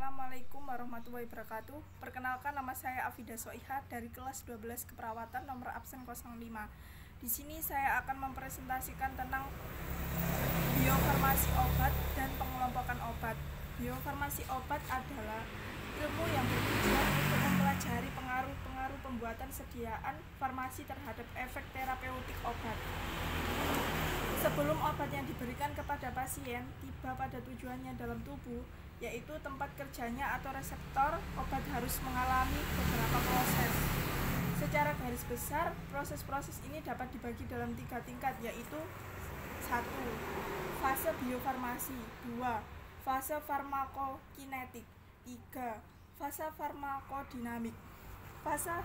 Assalamualaikum warahmatullahi wabarakatuh. Perkenalkan, nama saya Afida Soiha dari kelas 12 keperawatan nomor absen 05. Di sini saya akan mempresentasikan tentang biofarmasi obat dan pengelompokan obat. Biofarmasi obat adalah ilmu yang bertujuan untuk mempelajari pengaruh-pengaruh pembuatan sediaan farmasi terhadap efek terapeutik obat. Sebelum obat yang diberikan kepada pasien tiba pada tujuannya dalam tubuh, yaitu tempat kerjanya atau reseptor, obat harus mengalami beberapa proses. Secara garis besar, proses-proses ini dapat dibagi dalam 3 tingkat, yaitu 1. Fase biofarmasi. 2. Fase farmakokinetik. 3. Fase farmakodinamik. Fase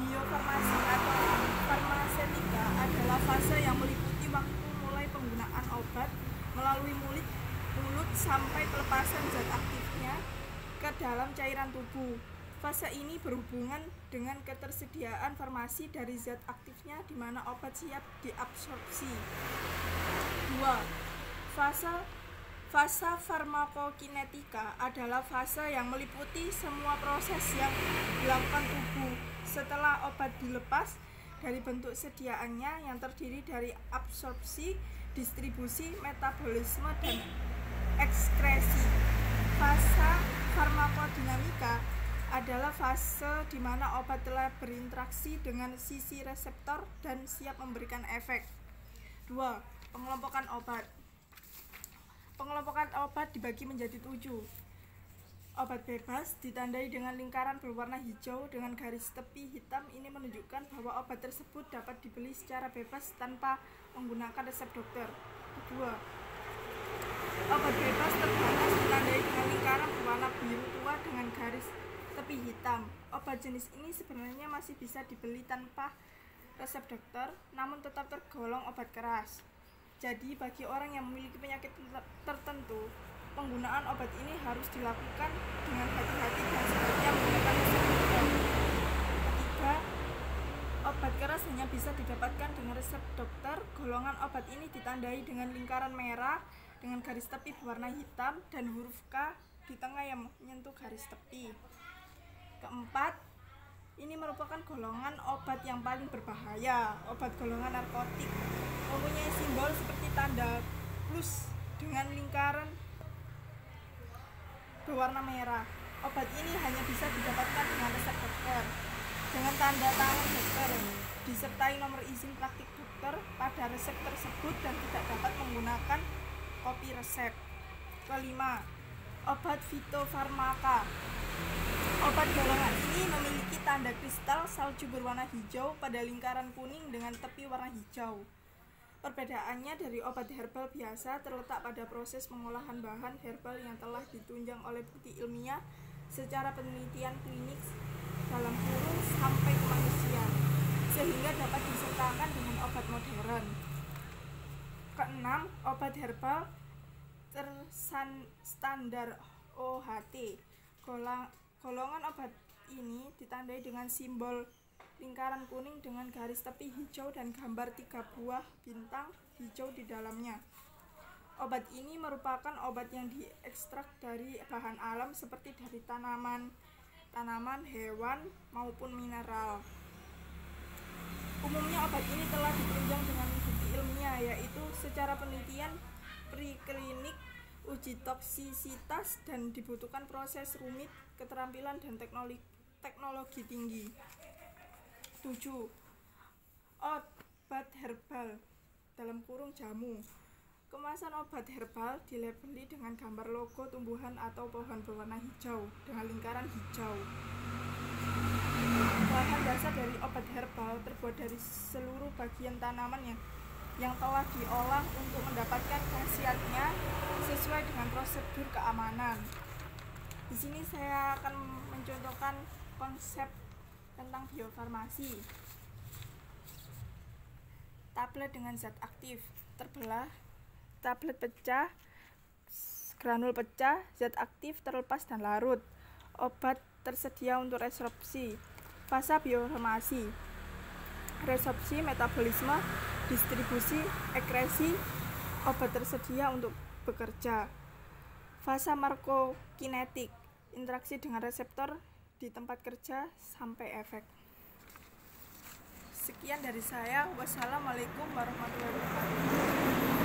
biofarmasi atau farmasetika adalah fase yang meliputi waktu mulai penggunaan obat melalui mulut sampai pelepasan zat aktifnya ke dalam cairan tubuh. Fase ini berhubungan dengan ketersediaan farmasi dari zat aktifnya di mana obat siap diabsorpsi. 2. Fase farmakokinetika adalah fase yang meliputi semua proses yang dilakukan tubuh setelah obat dilepas dari bentuk sediaannya yang terdiri dari absorpsi, distribusi, metabolisme, dan ekskresi. Fase farmakodinamika adalah fase di mana obat telah berinteraksi dengan sisi reseptor dan siap memberikan efek. 2. Pengelompokan obat. Pengelompokan obat dibagi menjadi 7. Obat bebas ditandai dengan lingkaran berwarna hijau dengan garis tepi hitam. Ini menunjukkan bahwa obat tersebut dapat dibeli secara bebas tanpa menggunakan resep dokter. Kedua, obat bebas terbatas ditandai dengan lingkaran berwarna biru tua dengan garis tepi hitam. Obat jenis ini sebenarnya masih bisa dibeli tanpa resep dokter, namun tetap tergolong obat keras. Jadi, bagi orang yang memiliki penyakit tertentu, penggunaan obat ini harus dilakukan dengan hati-hati dan sebaiknya menggunakan resep dokter. Ketiga, obat keras hanya bisa didapatkan dengan resep dokter. Golongan obat ini ditandai dengan lingkaran merah dengan garis tepi berwarna hitam dan huruf K di tengah yang menyentuh garis tepi. Keempat, ini merupakan golongan obat yang paling berbahaya. Obat golongan narkotik mempunyai simbol seperti tanda plus dengan lingkaran berwarna merah. Obat ini hanya bisa didapatkan dengan resep dokter dengan tanda tangan dokter disertai nomor izin praktik dokter pada resep tersebut dan tidak dapat menggunakan kopi resep. Kelima, obat fitofarmaka. Obat golongan ini memiliki tanda kristal salju berwarna hijau pada lingkaran kuning dengan tepi warna hijau. Perbedaannya dari obat herbal biasa terletak pada proses pengolahan bahan herbal yang telah ditunjang oleh bukti ilmiah secara penelitian klinis dalam kurung sampai ke manusia, sehingga dapat disertakan dengan obat modern. Keenam, obat herbal standar OHT. Golongan obat ini ditandai dengan simbol lingkaran kuning dengan garis tepi hijau dan gambar 3 buah bintang hijau di dalamnya. Obat ini merupakan obat yang diekstrak dari bahan alam seperti dari tanaman, hewan, maupun mineral. Umumnya obat ini telah ditunjang dengan bukti ilmiah, yaitu secara penelitian preklinik, uji toksisitas, dan dibutuhkan proses rumit, keterampilan, dan teknologi tinggi. 7. Obat herbal dalam kurung jamu. Kemasan obat herbal dilabeli dengan gambar logo tumbuhan atau pohon berwarna hijau dengan lingkaran hijau. Bahan dasar dari obat herbal terbuat dari seluruh bagian tanaman yang telah diolah untuk mendapatkan khasiatnya sesuai dengan prosedur keamanan. Di sini saya akan mencontohkan konsep tentang biofarmasi. Tablet dengan zat aktif terbelah, tablet pecah, granul pecah, zat aktif terlepas dan larut. Obat tersedia untuk resorpsi. Fase biofarmasi: resorpsi, metabolisme, distribusi, ekskresi. Obat tersedia untuk bekerja. Fase farmakokinetik, interaksi dengan reseptor di tempat kerja sampai efek. Sekian dari saya. Wassalamualaikum warahmatullahi wabarakatuh.